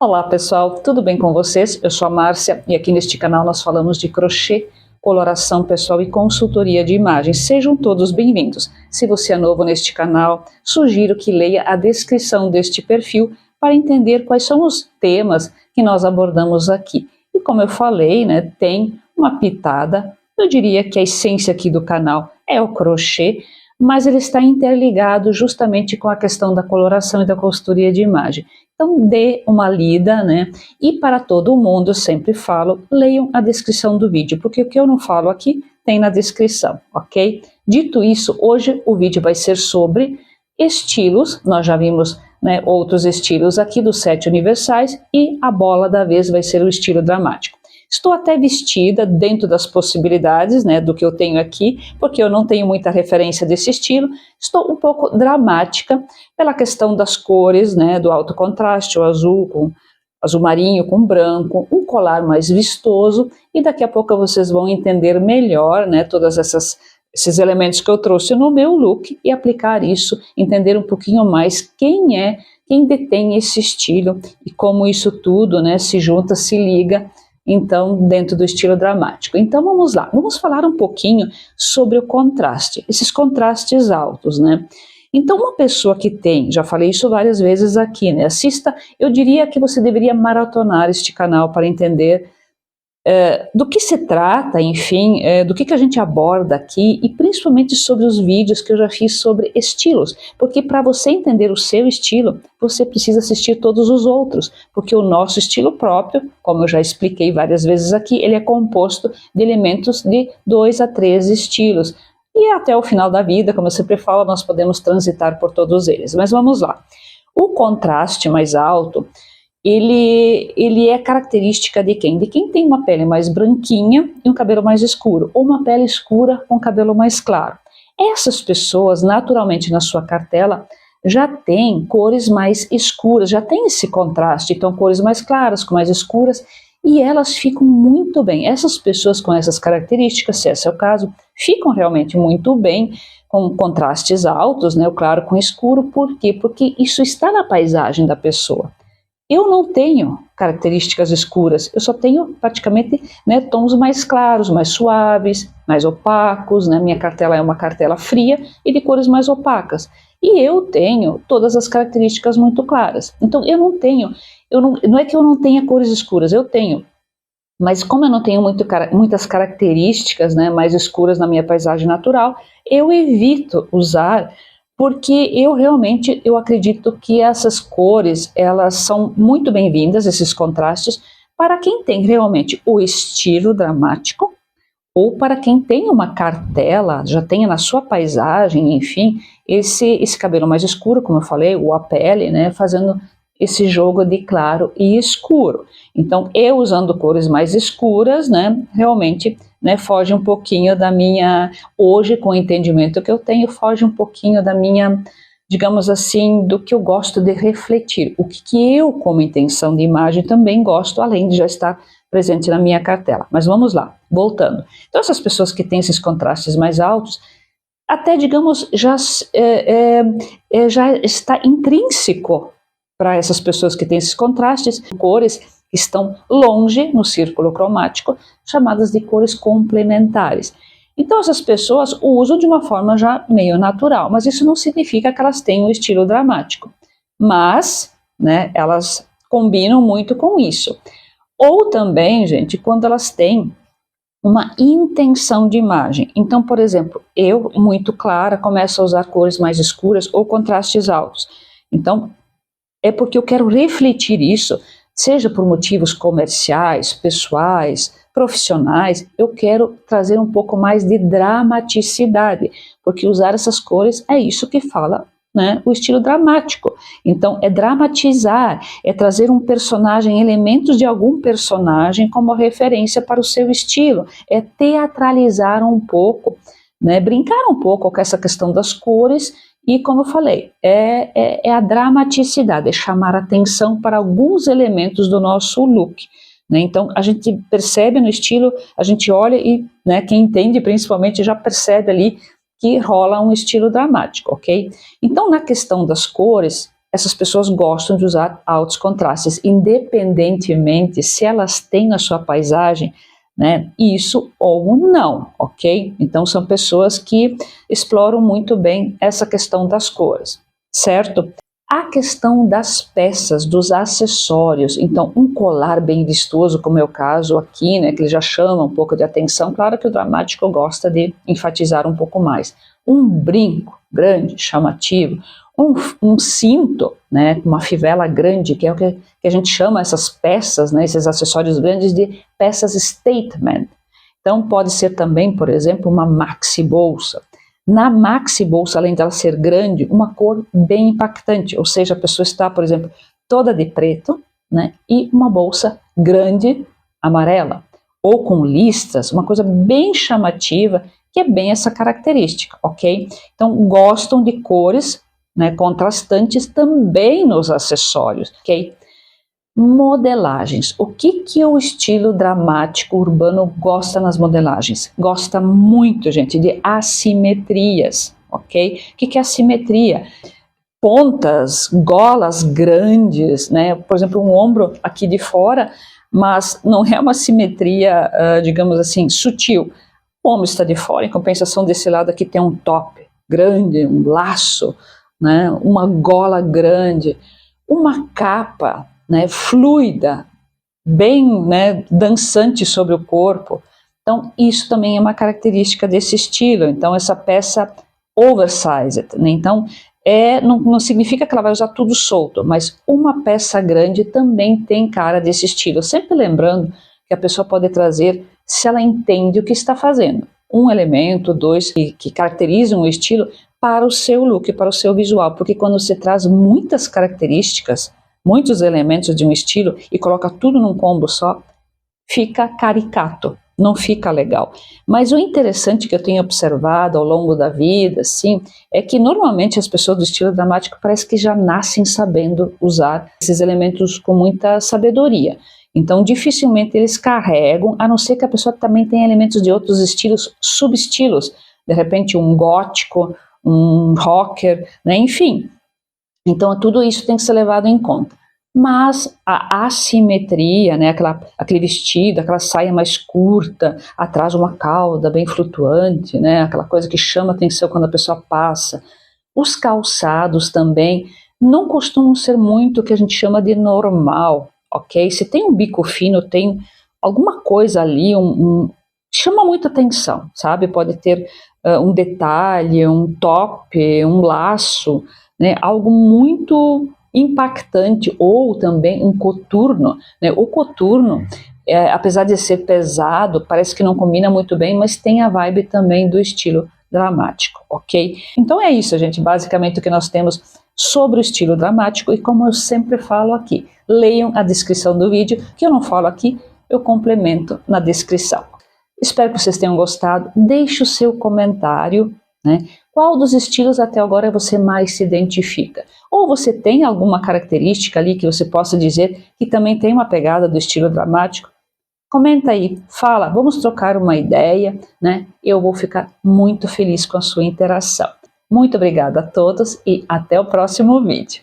Olá pessoal, tudo bem com vocês? Eu sou a Márcia e aqui neste canal nós falamos de crochê, coloração pessoal e consultoria de imagens. Sejam todos bem-vindos. Se você é novo neste canal, sugiro que leia a descrição deste perfil para entender quais são os temas que nós abordamos aqui. E como eu falei, tem uma pitada, eu diria que a essência aqui do canal é o crochê, mas ele está interligado justamente com a questão da coloração e da consultoria de imagem. Então dê uma lida, E para todo mundo, eu sempre falo, leiam a descrição do vídeo, porque o que eu não falo aqui tem na descrição, ok? Dito isso, hoje o vídeo vai ser sobre estilos, nós já vimos outros estilos aqui dos 7 universais, e a bola da vez vai ser o estilo dramático. Estou até vestida dentro das possibilidades, do que eu tenho aqui, porque eu não tenho muita referência desse estilo. Estou um pouco dramática pela questão das cores, do alto contraste, o azul com azul marinho com branco, um colar mais vistoso, e daqui a pouco vocês vão entender melhor, todas esses elementos que eu trouxe no meu look e aplicar isso, entender um pouquinho mais quem detém esse estilo e como isso tudo, se junta, se liga, então, dentro do estilo dramático. Então, vamos lá. Vamos falar um pouquinho sobre o contraste, esses contrastes altos, Então, uma pessoa que tem, já falei isso várias vezes aqui, assista, eu diria que você deveria maratonar este canal para entender do que se trata, enfim, do que a gente aborda aqui e principalmente sobre os vídeos que eu já fiz sobre estilos, porque para você entender o seu estilo, você precisa assistir todos os outros, porque o nosso estilo próprio, como eu já expliquei várias vezes aqui, ele é composto de elementos de 2 a 3 estilos, e até o final da vida, como eu sempre falo, nós podemos transitar por todos eles, mas vamos lá. O contraste mais alto, ele é característica de quem? De quem tem uma pele mais branquinha e um cabelo mais escuro, ou uma pele escura com cabelo mais claro. Essas pessoas, naturalmente, na sua cartela, já têm cores mais escuras, já tem esse contraste, então cores mais claras com mais escuras, e elas ficam muito bem. Essas pessoas com essas características, se esse é o caso, ficam realmente muito bem com contrastes altos, o claro com escuro. Por quê? Porque isso está na paisagem da pessoa. Eu não tenho características escuras, eu só tenho praticamente tons mais claros, mais suaves, mais opacos, minha cartela é uma cartela fria e de cores mais opacas. E eu tenho todas as características muito claras. Então eu não tenho, não é que eu não tenha cores escuras, eu tenho. Mas como eu não tenho muitas características mais escuras na minha paisagem natural, eu evito usar, porque eu acredito que essas cores, elas são muito bem-vindas, esses contrastes, para quem tem realmente o estilo dramático, ou para quem tem uma cartela, já tenha na sua paisagem, enfim, esse cabelo mais escuro, como eu falei, ou a pele, fazendo esse jogo de claro e escuro. Então, eu usando cores mais escuras, realmente, foge um pouquinho da minha, hoje com o entendimento que eu tenho, foge um pouquinho da minha, digamos assim, do que eu gosto de refletir, o que eu, como intenção de imagem, também gosto, além de já estar presente na minha cartela. Mas vamos lá, voltando. Então, essas pessoas que têm esses contrastes mais altos, até, digamos, já está intrínseco para essas pessoas que têm esses contrastes, cores que estão longe no círculo cromático, chamadas de cores complementares. Então essas pessoas o usam de uma forma já meio natural, mas isso não significa que elas tenham um estilo dramático. Mas, elas combinam muito com isso. Ou também, gente, quando elas têm uma intenção de imagem. Então, por exemplo, eu, muito clara, começo a usar cores mais escuras ou contrastes altos. Então, é porque eu quero refletir isso, seja por motivos comerciais, pessoais, profissionais, eu quero trazer um pouco mais de dramaticidade, porque usar essas cores é isso que fala, o estilo dramático. Então, é dramatizar, é trazer um personagem, elementos de algum personagem como referência para o seu estilo, é teatralizar um pouco, brincar um pouco com essa questão das cores. E como eu falei, é a dramaticidade, é chamar atenção para alguns elementos do nosso look. Então a gente percebe no estilo, a gente olha e quem entende principalmente já percebe ali que rola um estilo dramático, ok? Então na questão das cores, essas pessoas gostam de usar altos contrastes, independentemente se elas têm na sua paisagem, né, isso ou não, ok? Então são pessoas que exploram muito bem essa questão das cores, certo? A questão das peças, dos acessórios, então um colar bem vistoso, como é o caso aqui, né, que ele já chama um pouco de atenção, claro que o dramático gosta de enfatizar um pouco mais. Um brinco grande, chamativo, um cinto, né, uma fivela grande, que é o que a gente chama essas peças, né, esses acessórios grandes de peças statement. Então pode ser também, por exemplo, uma maxi bolsa. Na maxi bolsa, além dela ser grande, uma cor bem impactante, ou seja, a pessoa está, por exemplo, toda de preto, né, e uma bolsa grande amarela, ou com listras, uma coisa bem chamativa, que é bem essa característica, ok? Então gostam de cores, né, contrastantes também nos acessórios, ok? Modelagens. O que o estilo dramático urbano gosta nas modelagens? Gosta muito, gente, de assimetrias, ok? O que é assimetria? Pontas, golas grandes, né? Por exemplo, um ombro aqui de fora, mas não é uma simetria, digamos assim, sutil. O ombro está de fora, em compensação desse lado aqui tem um top grande, um laço, né? Uma gola grande, uma capa, né, fluida, bem, né, dançante sobre o corpo. Então isso também é uma característica desse estilo. Então essa peça oversized, né? Então não significa que ela vai usar tudo solto, mas uma peça grande também tem cara desse estilo. Sempre lembrando que a pessoa pode trazer se ela entende o que está fazendo. Um elemento, dois, que caracterizam o estilo para o seu look, para o seu visual, porque quando você traz muitas características, muitos elementos de um estilo e coloca tudo num combo só, fica caricato, não fica legal. Mas o interessante que eu tenho observado ao longo da vida, assim, é que normalmente as pessoas do estilo dramático parece que já nascem sabendo usar esses elementos com muita sabedoria. Então dificilmente eles carregam, a não ser que a pessoa também tenha elementos de outros estilos, subestilos, de repente um gótico, um rocker, né? Enfim. Então tudo isso tem que ser levado em conta. Mas a assimetria, né, aquele vestido, aquela saia mais curta, atrás uma cauda bem flutuante, né, aquela coisa que chama atenção quando a pessoa passa. Os calçados também não costumam ser muito o que a gente chama de normal, ok? Se tem um bico fino, tem alguma coisa ali, chama muita atenção, sabe? Pode ter um detalhe, um top, um laço, né, algo muito impactante, ou também um coturno, né? O coturno, apesar de ser pesado, parece que não combina muito bem, mas tem a vibe também do estilo dramático, ok? Então é isso, gente, basicamente o que nós temos sobre o estilo dramático, e como eu sempre falo aqui, leiam a descrição do vídeo, que eu não falo aqui, eu complemento na descrição. Espero que vocês tenham gostado, deixe o seu comentário, né? Qual dos estilos até agora você mais se identifica? Ou você tem alguma característica ali que você possa dizer que também tem uma pegada do estilo dramático? Comenta aí, fala, vamos trocar uma ideia, né? Eu vou ficar muito feliz com a sua interação. Muito obrigada a todos e até o próximo vídeo.